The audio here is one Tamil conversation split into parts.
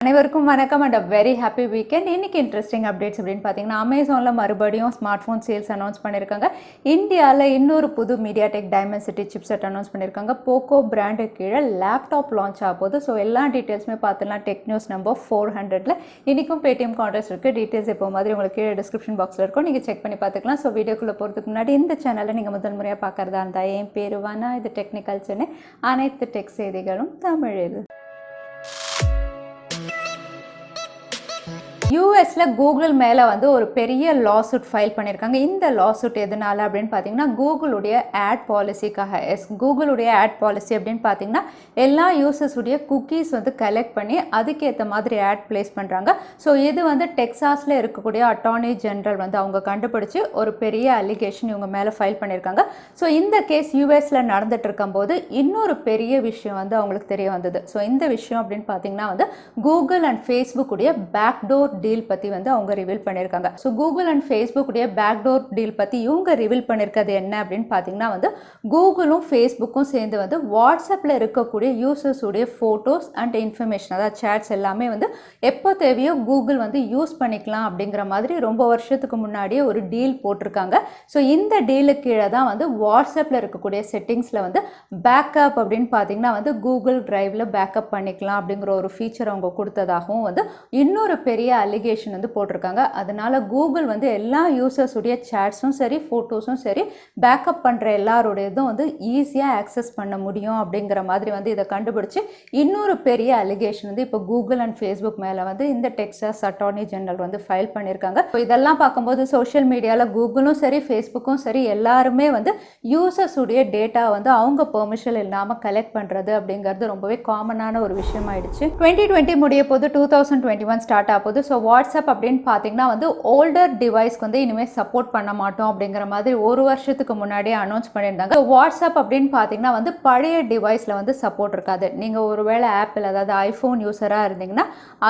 அனைவருக்கும் வணக்கம் அண்ட் வெரி ஹாப்பி வீக்கெண்ட். இன்றைக்கி இன்ட்ரெஸ்டிங் அப்டேட்ஸ் அப்படின்னு பார்த்தீங்கன்னா, அமேசானில் மறுபடியும் ஸ்மார்ட் ஃபோன் சேல்ஸ் அனௌன்ஸ் பண்ணியிருக்காங்க. இந்தியாவில் இன்னொரு புது மீடியாடெக் டைமென்சிட்டி சிப்செட் அனௌன்ஸ் பண்ணியிருக்காங்க. போக்கோ பிராண்டு கீழே லேப்டாப் லான்ச் ஆக போகுது. ஸோ எல்லா டீட்டெயில்ஸுமே பார்த்துலாம் டெக் நியூஸ் நம்பர் 400ல் இன்றைக்கும் பேடிஎம் கான்டெஸ்ட் இருக்குது. டீட்டெயில்ஸ் எப்போ மாதிரி உங்களுக்கு கீழே டிஸ்கிரிப்ஷன் பாக்ஸில் இருக்கும், நீங்கள் செக் பண்ணி பார்த்துக்கலாம். ஸோ வீடியோக்குள்ளே போகிறதுக்கு முன்னாடி இந்த சேனலை நீங்கள் முதல் முறையாக பார்க்குறதா இருந்தால் என் பேர் வானா, இது டெக்னிக்கல் சென்னை, அனைத்து டெக் செய்திகளும் தமிழில். யூஎஸ்ல கூகுள் மேலே வந்து ஒரு பெரிய லாசூட் ஃபைல் பண்ணியிருக்காங்க. இந்த லாசூட் எதனால அப்படின்னு பார்த்தீங்கன்னா, கூகுளுடைய ஆட் பாலிசிக்காக. கூகுளுடைய ஆட் பாலிசி அப்படின்னு பார்த்தீங்கன்னா, எல்லா யூசர்ஸுடைய குக்கீஸ் வந்து கலெக்ட் பண்ணி அதுக்கேற்ற மாதிரி ஆட் பிளேஸ் பண்ணுறாங்க. ஸோ இது வந்து டெக்சாஸில் இருக்கக்கூடிய அட்டார்னி ஜெனரல் வந்து அவங்க கண்டுபிடிச்சி ஒரு பெரிய அலிகேஷன் இவங்க மேலே ஃபைல் பண்ணியிருக்காங்க. ஸோ இந்த கேஸ் யூஎஸில் நடந்துட்டு இருக்கும்போது இன்னொரு பெரிய விஷயம் வந்து அவங்களுக்கு தெரிய வந்தது. ஸோ இந்த விஷயம் அப்படின்னு பார்த்தீங்கன்னா வந்து கூகுள் அண்ட் ஃபேஸ்புக் உடைய பேக்டோர் டீல் பற்றி வந்து அவங்க ரிவீல் பண்ணியிருக்காங்க. ஸோ கூகுள் அண்ட் ஃபேஸ்புக் உடைய பேக்டோர் டீல் பற்றி இவங்க ரிவீல் பண்ணியிருக்கிறது என்ன அப்படின்னு பார்த்தீங்கன்னா வந்து, கூகுளும் ஃபேஸ்புக்கும் சேர்ந்து வந்து வாட்ஸ்அப்பில் இருக்கக்கூடிய யூசர்ஸ் உடைய ஃபோட்டோஸ் அண்ட் இன்ஃபர்மேஷன், அதாவது சேட்ஸ் எல்லாமே வந்து எப்போ தேவையோ கூகுள் வந்து யூஸ் பண்ணிக்கலாம் அப்படிங்கிற மாதிரி ரொம்ப வருஷத்துக்கு முன்னாடியே ஒரு டீல் போட்டிருக்காங்க. ஸோ இந்த டீலுக்கு கீழே தான் வந்து வாட்ஸ்அப்பில் இருக்கக்கூடிய செட்டிங்ஸில் வந்து பேக்கப் அப்படின்னு பார்த்தீங்கன்னா வந்து கூகுள் டிரைவில் பேக்கப் பண்ணிக்கலாம் அப்படிங்கிற ஒரு ஃபீச்சர் அவங்க கொடுத்ததாகவும் வந்து இன்னொரு பெரிய அலிகேஷன் வந்து போட்டிருக்காங்க. அதனால கூகுள் வந்து எல்லா யூசர்ஸ் உடைய சேட்ஸும் சரி ஃபோட்டோஸும் சரி பேக்கப் பண்ணுற எல்லாருடையதும் வந்து ஈஸியாக ஆக்சஸ் பண்ண முடியும் அப்படிங்கிற மாதிரி வந்து இதை கண்டுபிடிச்சி இன்னொரு பெரிய அலிகேஷன் வந்து இப்போ கூகுள் அண்ட் ஃபேஸ்புக் மேலே வந்து இந்த டெக்சாஸ் அட்டார்னி ஜெனரல் வந்து ஃபைல் பண்ணியிருக்காங்க. இப்போ இதெல்லாம் பார்க்கும்போது சோஷியல் மீடியாவில் கூகுளும் சரி ஃபேஸ்புக்கும் சரி எல்லாருமே வந்து யூசர்ஸ் உடைய டேட்டா வந்து அவங்க பெர்மிஷன் இல்லாமல் கலெக்ட் பண்ணுறது அப்படிங்கிறது ரொம்பவே காமனான ஒரு விஷயம் ஆயிடுச்சு. 2020 முடிய போது 2021 ஸ்டார்ட் ஆக போகுது. ஸோ வாட்ஸ்அப் அப்படின்னு பார்த்தீங்கன்னா வந்து ஓல்டர் டிவைஸ்க்கு வந்து இனிமேல் சப்போர்ட் பண்ண மாட்டோம் அப்படிங்கிற மாதிரி ஒரு வருஷத்துக்கு முன்னாடியே அனௌன்ஸ் பண்ணியிருந்தாங்க. ஸோ வாட்ஸ்அப் அப்படின்னு பார்த்தீங்கன்னா வந்து பழைய டிவைஸில் வந்து சப்போர்ட் இருக்காது. நீங்கள் ஒருவேளை ஆப்பிள் அதாவது ஐஃபோன் யூஸராக இருந்தீங்கன்னா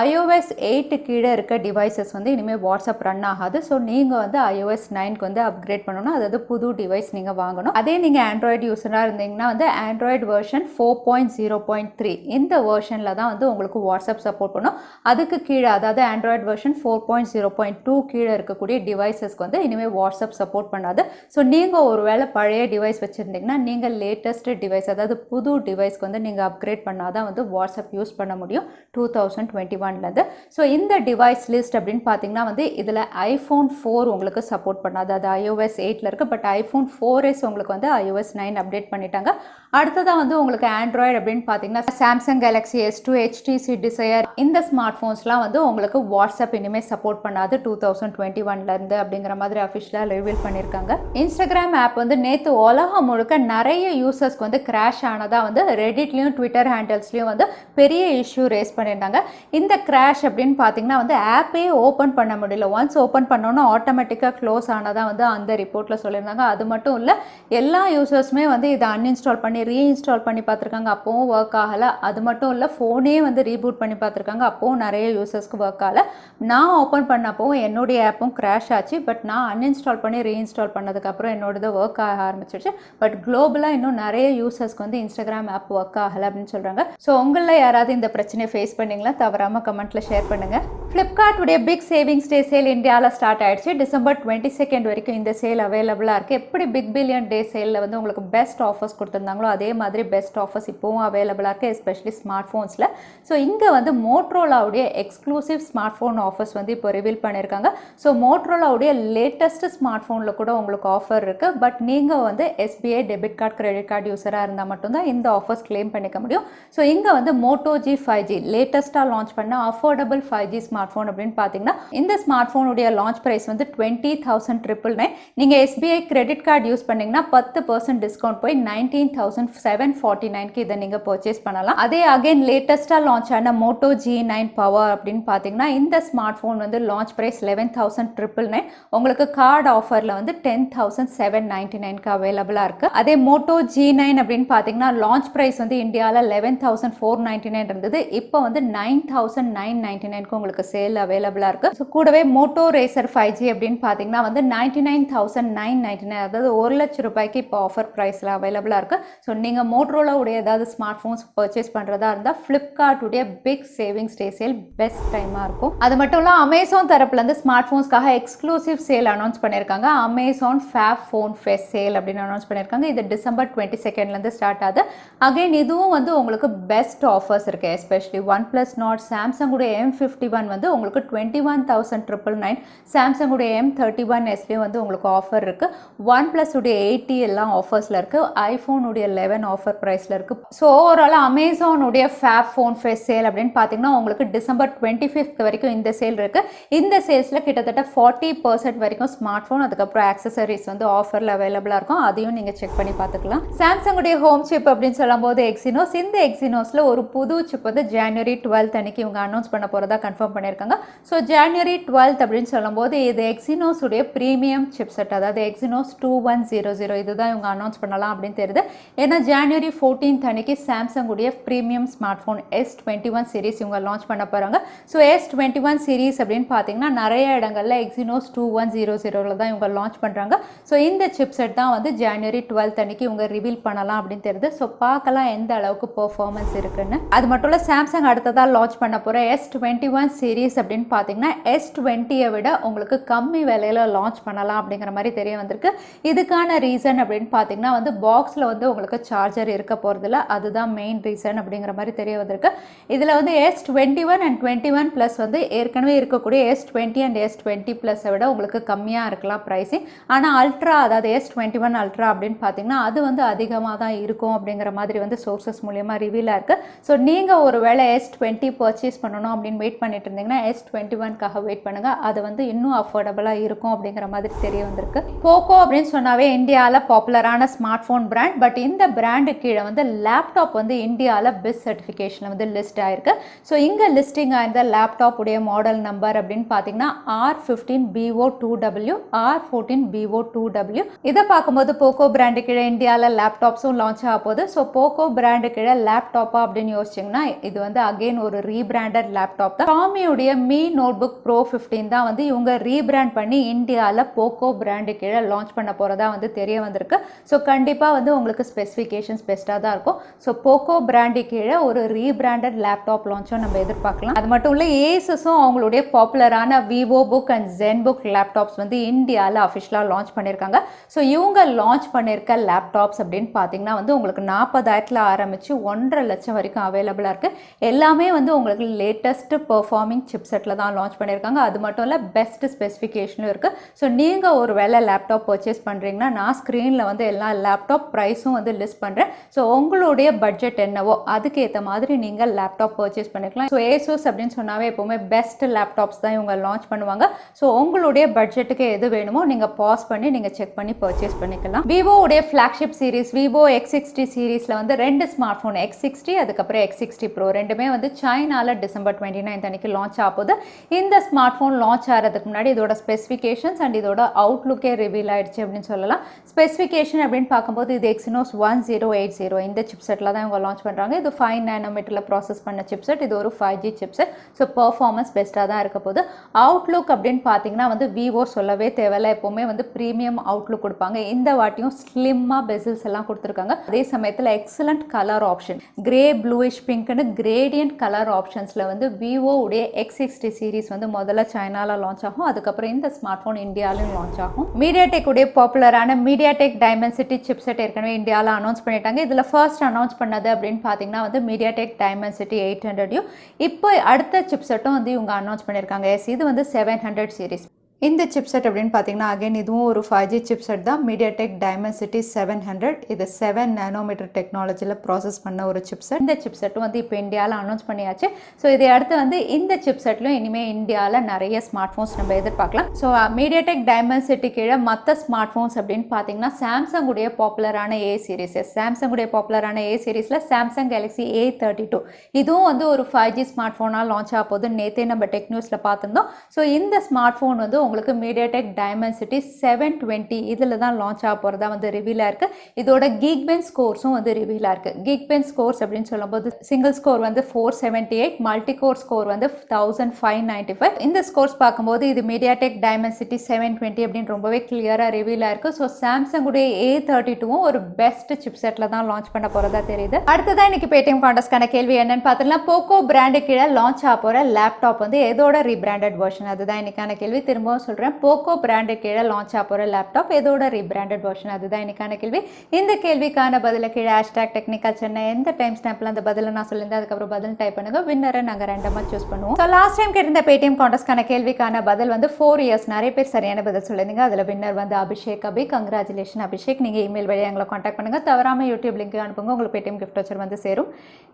iOS 8 கீழே இருக்க டிவைசஸ் வந்து இனிமேல் வாட்ஸ்அப் ரன் ஆகாது. ஸோ நீங்கள் வந்து iOS 9க்கு வந்து அப்கிரேட் பண்ணணும், அதாவது புது டிவைஸ் நீங்கள் வாங்கணும். அதே நீங்கள் ஆண்ட்ராய்டு யூஸராக இருந்தீங்கன்னா வந்து ஆண்ட்ராய்டு வெர்ஷன் 4.0.3 இந்த வெர்ஷனில் தான் வந்து உங்களுக்கு வாட்ஸ்அப் சப்போர்ட் பண்ணும். அதுக்கு கீழே அதாவது ஆண்ட்ராய்டு வெர்ஷன் 4.0.2 கீழே இருக்கக்கூடிய டிவைசஸ்க்கு வந்து இனிமேல் வாட்ஸ்அப் சப்போர்ட் பண்ணாது. ஸோ நீங்கள் ஒருவேளை பழைய டிவைஸ் வச்சுருந்தீங்கன்னா நீங்கள் லேட்டஸ்ட் டிவைஸ் அதாவது புது டிவைஸ்க்கு வந்து நீங்கள் அப்கிரேட் பண்ணாதான் வந்து வாட்ஸ்அப் யூஸ் பண்ண முடியும் 2021லேருந்து. ஸோ இந்த டிவைஸ் லிஸ்ட் அப்படின்னு பார்த்தீங்கன்னா வந்து இதில் iPhone 4 உங்களுக்கு சப்போர்ட் பண்ணாது, அது iOS 8ல் இருக்குது. பட் iPhone 4S உங்களுக்கு வந்து iOS 9 அப்டேட் பண்ணிட்டாங்க. அடுத்ததாக வந்து உங்களுக்கு ஆண்ட்ராய்டு அப்படின்னு பார்த்தீங்கன்னா Samsung Galaxy S2, HTC Desire இந்த ஸ்மார்ட் ஃபோன்ஸ்லாம் வந்து உங்களுக்கு வாட்ஸ்அப் இனிமேல் சப்போர்ட் பண்ணாது 2021லேருந்து அப்படிங்கிற மாதிரி அஃபிஷியலாக ரிவீல் பண்ணியிருக்காங்க. இன்ஸ்டாகிராம் ஆப் வந்து நேற்று உலகம் முழுக்க நிறைய யூசர்ஸ்க்கு வந்து கிராஷ் ஆனதாக வந்து ரெடிட்லேயும் ட்விட்டர் ஹேண்டல்ஸ்லேயும் வந்து பெரிய இஷ்யூ ரேஸ் பண்ணியிருந்தாங்க. இந்த கிராஷ் அப்படின்னு பார்த்தீங்கன்னா வந்து ஆப்பே ஓப்பன் பண்ண முடியல. ஒன்ஸ் ஓப்பன் பண்ணோன்னா ஆட்டோமேட்டிக்காக க்ளோஸ் ஆனதாக வந்து அந்த ரிப்போர்ட்டில் சொல்லியிருந்தாங்க. அது மட்டும் இல்லை, எல்லா யூசர்ஸுமே வந்து இதை அன்இன்ஸ்டால் பண்ணி ரீஇன்ஸ்டால் பண்ணி பார்த்துருக்காங்க, அப்போவும் ஒர்க் ஆகலை. அது மட்டும் இல்லை, ஃபோனே வந்து ரீபூட் பண்ணி பார்த்துருக்காங்க, அப்போவும் நிறைய யூசர்ஸ்க்கு ஒர்க் ஆகலை. நான் ஓப்பன் பண்ணப்போ என்னுடைய ஆப்பும் கிராஷ் ஆச்சு. பட் நான் அன்இன்ஸ்டால் பண்ணி ரீஇன்ஸ்டால் பண்ணதுக்கப்புறம் என்னோடது ஒர்க் ஆக ஆரம்பிச்சிருச்சு. பட் குளோபலாக இன்னும் நிறைய யூசர்ஸ்க்கு வந்து இன்ஸ்டாகிராம் ஆப் ஒர்க் ஆகலை அப்படின்னு சொல்கிறாங்க. ஸோ உங்களில் யாராவது இந்த பிரச்சனையை ஃபேஸ் பண்ணிங்களா? தவறாமல் கமெண்ட்டில் ஷேர் பண்ணுங்கள். ஃப்ளிப்கார்ட் உடைய பிக் சேவிங்ஸ் டே சேல் இந்தியாவில் ஸ்டார்ட் ஆயிடுச்சு. டிசம்பர் 22 வரைக்கும் இந்த சேல் அவைலபிளாக இருக்குது. எப்படி பிக் பில்லியன் டே சேலில் வந்து உங்களுக்கு பெஸ்ட் ஆஃபர்ஸ் கொடுத்துருந்தாங்களோ அதே மாதிரி பெஸ்ட் ஆஃபர்ஸ் இப்போவும் அவைலபிளாக இருக்குது, எஸ்பெஷலி ஸ்மார்ட் ஃபோன்ஸில். ஸோ இங்கே வந்து மோட்ரோலாவுடைய எக்ஸ்க்ளூசிவ் ஸ்மார்ட் ஃபோன் ஆஃபர்ஸ் வந்து இப்போ ரிவீல் பண்ணியிருக்காங்க. ஸோ மோட்ரோலாவுடைய லேட்டஸ்ட் ஸ்மார்ட் ஃபோனில் கூட உங்களுக்கு ஆஃபர் இருக்குது. பட் நீங்கள் வந்து SBI debit card credit card யூஸராக இருந்தால் மட்டும்தான் இந்த ஆஃபர்ஸ் கிளைம் பண்ணிக்க முடியும். ஸோ இங்கே வந்து Moto G 5G லேட்டஸ்ட்டாக லான்ச் பண்ண அஃபோர்டபுள் 5G ஸ்மார்ட் ஃபோன் அப்படின்னு பார்த்தீங்கன்னா இந்த ஸ்மார்ட் ஃபோனுடைய லான்ச் ப்ரைஸ் வந்து 20,999. நீங்கள் SBI கிரெடிட் கார்டு யூஸ் பண்ணிங்கன்னா 10% டிஸ்கவுண்ட் போய் 19,749க்கு இதை நீங்கள் பர்ச்சேஸ் பண்ணலாம். அதே அகைன் லேட்டஸ்ட்டாக லான்ச் ஆன Moto G9 பவர் அப்படின்னு பார்த்தீங்கன்னா இந்த ஸ்மார்ட் ஃபோன் வந்து லான்ச் ப்ரைஸ் 11,999. உங்களுக்கு கார்டு ஆஃபரில் வந்து 10,799க்கு அவைலபிளாக இருக்குது. அதே Moto G9 அப்படின்னு பார்த்தீங்கன்னா லான்ச் ப்ரைஸ் வந்து இந்தியாவில் 11,499 இருந்தது. இப்போ வந்து 9,999க்கு உங்களுக்கு சேல் அவைலபிளாக இருக்குது. ஸோ கூடவே மோட்டோ ரேசர் 5G அப்படின்னு பார்த்தீங்கன்னா வந்து 99,999, அதாவது 1,00,000 ரூபாய்க்கு இப்போ ஆஃபர் ப்ரைஸில் அவைலபிளாக இருக்குது. ஸோ நீங்கள் மோட்டோரோலாவுடைய ஏதாவது ஸ்மார்ட் ஃபோன்ஸ் பர்ச்சேஸ் பண்ணுறதா இருந்தால் ஃப்ளிப்கார்ட்டுடைய Big Savings Day Sale best டைமாக இருக்கும். அது மட்டும் இல்லை, அமேசான் தரப்புலேருந்து ஸ்மார்ட் ஃபோன்ஸ்க்காக எக்ஸ்க்ளூசிவ் சேல் அனௌன்ஸ் பண்ணியிருக்காங்க. Amazon Fab Phone Fest Sale அப்படின்னு அனௌன்ஸ் பண்ணியிருக்காங்க. இது டிசம்பர் 22 ஸ்டார்ட் ஆகுது. அகைன் இதுவும் வந்து உங்களுக்கு பெஸ்ட் ஆஃபர்ஸ் இருக்குது. எஸ்பெஷலி OnePlus Nord, சாம்சங்குடைய M51 வந்து உங்களுக்கு 21,999, சாம்சங்குடைய M31sலேயும் வந்து உங்களுக்கு ஆஃபர் இருக்குது. OnePlus உடைய 80 எல்லாம் ஆஃபர்ஸில் இருக்குது. ஐஃபோன் உடைய 11 ஆஃபர் ப்ரைஸில் இருக்குது. ஸோ ஓவராலாக அமேசானுடைய ஃபேப் ஃபோன் ஃபெஸ்ட் சேல் அப்படின்னு பார்த்தீங்கன்னா உங்களுக்கு டிசம்பர் 25 வரைக்கும் இந்த சேல் இருக்குது. இந்த சேல்ஸில் கிட்டத்தட்ட 40% வரைக்கும் ஸ்மார்ட் ஃபோன், அதுக்கப்புறம் ஆக்சசரிஸ் வந்து ஆஃபரில் அவைலபிளாக இருக்கும். அதையும் நீங்கள் செக் பண்ணி பார்த்துக்கலாம். சாம்சங்குடைய ஹோம் சிப் அப்படின்னு சொல்லும்போது எக்ஸினோஸ். இந்த எக்ஸினோஸில் ஒரு புது சிப் வந்து ஜனவரி 12 அன்னைக்கு இவங்க அனௌன்ஸ் பண்ண போகிறதா கன்ஃபார்ம் பண்ணியிருக்காங்க. ஸோ ஜனவரி 12 அப்படின்னு சொல்லும்போது இது எக்ஸினோஸ் உடைய ப்ரீமியம் சிப் செட், அதாவது எக்ஸினோஸ் 2100, இதுதான் இவங்க அனௌன்ஸ் பண்ணலாம் அப்படின்னு தெரியுது. ஏன்னா ஜனவரி 14 அன்னைக்கு சாம்சங் உடைய premium smart phone S21 series இவங்க லான்ச் பண்ண போகிறாங்க. ஸோ S21 சீரிஸ் அப்படின்னு பார்த்தீங்கன்னா நிறைய இடங்களில் எக்ஸினோஸ் 2100 தான் இவங்க லான்ச் பண்ணுறாங்க. ஸோ இந்த சிப் செட் தான் வந்து ஜனவரி 12 அன்னைக்கு இவங்க ரிவீல் பண்ணலாம் அப்படின்னு தெரியுது. ஸோ பார்க்கலாம் எந்த அளவுக்கு பெர்ஃபார்மன்ஸ் இருக்குன்னு. அது மட்டும் இல்லை, சாம்சங் அடுத்ததாக லான்ச் பண்ண போகிற S21 சீரிஸ் அப்படின்னு பார்த்தீங்கன்னா S20 விட உங்களுக்கு கம்மி விலையில் லான்ச் பண்ணலாம் அப்படிங்கிற மாதிரி தெரிய வந்திருக்கு. இதுக்கான ரீசன் அப்படின்னு பார்த்தீங்கன்னா வந்து பாக்ஸில் வந்து உங்களுக்கு சார்ஜர் இருக்க போகிறதில்ல, அதுதான் மெயின் ரீசன் அப்படிங்கிற மாதிரி தெரிய வந்திருக்கு. இதில் வந்து S21 and 21 ப்ளஸ் வந்து ஏற்கனவே இருக்கக்கூடிய S20 and S20 ப்ளஸை விட உங்களுக்கு கம்மியாக இருக்கலாம் ப்ரைஸிங். ஆனால் அல்ட்ரா, அதாவது S21 அல்ட்ரா அப்படின்னு பார்த்தீங்கன்னா அது வந்து அதிகமாக தான் இருக்கும் அப்படிங்கிற மாதிரி வந்து சோர்சஸ் மூலியமாக ரிவீலாக இருக்குது. ஸோ நீங்கள் ஒரு வேளை S20 பர்ச்சேஸ் பண்ணணும் அப்படின்னு வெயிட் பண்ணிட்டு இருந்தீங்கன்னா S21க்காக வெயிட் பண்ணுங்கள். அது வந்து இன்னும் அஃபோர்டபுளாக இருக்கும் அப்படிங்கிற மாதிரி தெரிய வந்திருக்கு. போக்கோ அப்படின்னு சொன்னாவே இந்தியாவில் பாப்புலரான ஸ்மார்ட் ஃபோன் பிராண்ட். பட் இந்த பிராண்டு கீழே வந்து லேப்டாப் வந்து இந்தியாவில் பிஸ் சர்டிஃபிகேஷனில் வந்து லிஸ்ட் ஆயிருக்கு. ஸோ இங்கே லிஸ்டிங் ஆயிருந்த லேப்டாப் உடைய மாடல் நம்பர் அப்படின்னு பார்த்தீங்கன்னா R15 Vivo2W, R14 Vivo2W. இதை பார்க்கும்போது போக்கோ பிராண்டு கீழே இந்தியாவில் லேப்டாப்ஸும் லான்ச் ஆக போகுது. ஸோ போக்கோ பிராண்டு கீழே லேப்டாப்பா அப்படின்னு யோசிச்சிங்கன்னா இது வந்து அகெயின் ஒரு ரீபிராண்டட் லேப்டாப் தான். ஷாமியுடைய மீ நோட்புக் ப்ரோ 15 தான் வந்து இவங்க ரீபிராண்ட் பண்ணி இந்தியாவில் போக்கோ பிராண்டு கீழே லான்ச் பண்ண போகிறதா வந்து தெரிய வந்திருக்கு. ஸோ கண்டிப்பாக வந்து உங்களுக்கு ஸ்பெசிஃபிகேஷன்ஸ் பெஸ்ட்டாக தான் இருக்கும். ஸோ போக்கோ பிராண்டு கீழே ஒரு ரீபிராண்டட் லேப்டாப் லான்ச்சும் நம்ம எதிர்பார்க்கலாம். அது மட்டும் இல்லை, ஏசஸும் அவங்களுடைய பாப்புலரான விவோபுக் அண்ட் ஜென்புக் லேப்டாப்ஸ் வந்து இந்தியாவில் அஃபிஷியலாக லான்ச் பண்ணியிருக்காங்க. ஸோ இவங்க லான்ச் பண்ணியிருக்க லேப்டாப்ஸ் அப்படின்னு பார்த்தீங்கன்னா வந்து உங்களுக்கு 40,000 ஆரம்பித்து 1.5 லட்சம் வரைக்கும் அவைலபிளாக இருக்குது. எல்லாமே வந்து உங்களுக்கு லேட்டஸ்ட் பெர்ஃபார்மிங் சிப் செட்டில் தான் லான்ச் பண்ணியிருக்காங்க. அது மட்டும் இல்லை, பெஸ்ட் ஸ்பெசிஃபிகேஷனும் இருக்குது. ஸோ நீங்கள் ஒரு வேளை லேப்டாப் பர்ச்சேஸ் பண்ணுறீங்கன்னா நான் ஸ்க்ரீனில் வந்து எல்லா லேப்டாப் ப்ரைஸும் வந்து லிஸ்ட் பண்ணுறேன். ஸோ உங்களுடைய பட்ஜெட் என்னவோ அதுக்கேற்ற மாதிரி நீங்கள் லேப்டாப் பர்ச்சேஸ் பண்ணிக்கலாம். ஸோ ஏசூஸ் அப்படின்னு சொன்னாவே எப்போவுமே பெஸ்ட் லேப்டாப்ஸ் தான் இவங்க லான்ச் பண்ணுவாங்க. ஸோ உங்களுடைய பட்ஜெட்டுக்கு எது வேணுமோ நீங்கள் பாஸ் பண்ணி நீங்கள் செக் பண்ணி பர்ச்சேஸ் பண்ணிக்கலாம். விவோவுடைய ஃப்ளாக்ஷிப் சீரிஸ் விவோ X60 சீரீஸில் வந்து 2 ஸ்மார்ட் ஃபோன் X60 அதுக்கப்புறம் X60 Pro ரெண்டுமே வந்து சைனாவில் டிசம்பர் 29 அன்னைக்கு லான்ச் ஆகுது. இந்த ஸ்மார்ட் ஃபோன் லான்ச் ஆகிறதுக்கு முன்னாடி இதோட ஸ்பெசிஃபிகேஷன்ஸ் அண்ட் இதோட அவுட்லுக்கே ரிவீல் ஆயிடுச்சு அப்படின்னு சொல்லலாம். ஸ்பெசிஃபிகேஷன் அப்படின்னு பார்க்கும்போது இது Exynos 1080 இந்த சிப் செட்டில் தான் இவங்க லான்ச் பண்ணுறாங்க. இது 5 nanometerல ப்ராசஸ் பண்ண சிப் செட். இது ஒரு 5G chip set. So performance பெஸ்ட்டாக தான் இருக்க போகுது. அவுட்லுக் அப்படின்னு பார்த்தீங்கன்னா வந்து விவோ சொல்லவே தேவையில்லை, எப்போவுமே வந்து ப்ரீமியம் அவுட்லுக் கொடுப்பாங்க. இந்த வாட்டியும் ஸ்லிம்மாக பெசில்ஸ் எல்லாம் கொடுத்துருக்காங்க. அதே சமயத்தில் excellent colour option, grey bluish பிங்க்னு கிரேடியன்ட் கலர் ஆப்ஷன்ஸில் வந்து விவோ உடைய X60 சீரிஸ் வந்து முதல்ல சைனாவில் லான்ச் ஆகும். அதுக்கப்புறம் இந்த ஸ்மார்ட் ஃபோன் இந்தியாவிலும் லான்ச் ஆகும். MediaTek உடைய பாப்புலரான MediaTek Dimensity சிப் செட் ஏற்கனவே இந்தியாவில் அனௌன்ஸ் பண்ணிட்டாங்க. இதில் ஃபர்ஸ்ட் அனௌன்ஸ் பண்ணது அப்படின்னு பார்த்தீங்கன்னா வந்து MediaTek Dimensity 800. இப்போ அடுத்த சிப் செட்டும் வந்து இவங்க அனௌன்ஸ் பண்ணியிருக்காங்க. இது வந்து 700 சீரிஸ். இந்த சிப்செட் அப்படின்னு பார்த்தீங்கன்னா அகைன் இதுவும் ஒரு 5G சிப்செட் தான். MediaTek Dimensity 700. இது 7 nanometer டெக்னாலஜியில் ப்ராசஸ் பண்ண ஒரு சிப்செட். இந்த சிப்செட்டும் வந்து இப்போ இந்தியாவில் அனௌன்ஸ் பண்ணியாச்சு. ஸோ இதை அடுத்து வந்து இந்த சிப்செட்லையும் இனிமேல் இந்தியாவில் நிறைய ஸ்மார்ட் ஃபோன்ஸ் நம்ம எதிர்பார்க்கலாம். ஸோ MediaTek Dimensity கீழே மற்ற ஸ்மார்ட் ஃபோன்ஸ் அப்படின்னு பார்த்தீங்கன்னா சாம்சங் உடைய பாப்புலரான A சீரிஸ், சாம்சங் உடைய பாப்புலரான A சீரிஸில் சாம்சங் Galaxy A32 இதுவும் வந்து ஒரு 5G ஸ்மார்ட் ஃபோனாக லான்ச் ஆக போது நேற்றே நம்ம டெக் நியூஸில் பார்த்துருந்தோம். ஸோ இந்த ஸ்மார்ட் ஃபோன் வந்து உங்களுக்கு MediaTek Dimensity 720 இதில் தான் லான்ச் ஆக போகிறதா வந்து ரிவீலாக இருக்குது. இதோட Geekbench ஸ்கோர்ஸும் வந்து ரிவீலாக இருக்குது. Geekbench ஸ்கோர்ஸ் அப்படின்னு சொல்லும்போது சிங்கிள் ஸ்கோர் வந்து 478, மல்டி கோர் ஸ்கோர் வந்து 1595. இந்த ஸ்கோர்ஸ் பார்க்கும்போது இது MediaTek Dimensity 720 அப்படின்னு ரொம்பவே கிளியராக ரிவீலாக இருக்குது. ஸோ சாம்சங்குடைய A32வும் ஒரு பெஸ்ட் சிப்செட்டில் தான் லான்ச் பண்ண போகிறதா தெரியுது. அடுத்ததான் இன்னைக்கு Paytm Contestக்கான கேள்வி என்னன்னு பார்த்தீங்கன்னா, போக்கோ பிராண்டு கீழே லான்ச் ஆக போகிற லேப்டாப் வந்து எதோட ரீபிராண்டட் வெர்ஷன்? அதுதான் இன்னைக்கான கேள்வி. திரும்பவும் சொல்கிறேன், போக்கோ பிராண்டு கீழே லான்ச் ஆக போகிற லேப்டாப் எதோட ரீபிராண்டட் வெர்ஷன்? அதுதான் இன்னைக்கான கேள்வி. இந்த கேள்விக்கான பதில கீழே #technicalchennai எந்த டைம் ஸ்டாம்பில் அந்த பதிலை நான் சொல்லியிருந்தேன் அதுக்கப்புறம் பதில் டைப் பண்ணுங்க. வின்னரை நாங்கள் ரேண்டமாக சூஸ் பண்ணுவோம். ஸோ லாஸ்ட் டைம் கேட்டிருந்த Paytm Contestக்கான கேள்விக்கான பதில் வந்து 4 இயர்ஸ். நிறைய பேர் சரியான பதில் சொல்லியிருந்தீங்க. அதில் வின்னர் வந்து அபிஷேக் அபி. கங்க்ராச்சுலேஷன் அபிஷேக். நீங்கள் இமெயில் வழியாக எங்களை காண்டாக்ட் பண்ணுங்கள். தவறாமல் யூடியூப் லிங்க் அனுப்புங்க. உங்களுக்கு Paytm கிஃப்ட் வச்சர் வந்து சேரும்.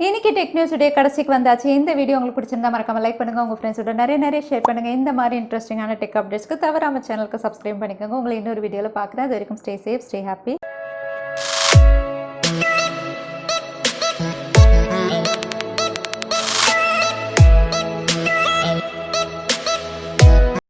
இன்னைக்கு டெக் நியூஸ் டே கடைசிக்கு வந்தாச்சு. இந்த வீடியோ உங்களுக்கு பிடிச்சிருந்தா மறக்காம லைக் பண்ணுங்க. உங்க ஃப்ரெண்ட்ஸோட நிறைய ஷேர் பண்ணுங்க. இந்த மாதிரி இன்ட்ரெஸ்டிங்கான டெக் அப்டேட்ஸ்க்கு தவறாம சேனலுக்கு சப்ஸ்கிரைப் பண்ணிக்கோங்க. உங்களை இன்னொரு வீடியோவில் பார்க்குறேன். அது வரைக்கும் ஸ்டே சேஃப், ஸ்டே ஹாப்பி.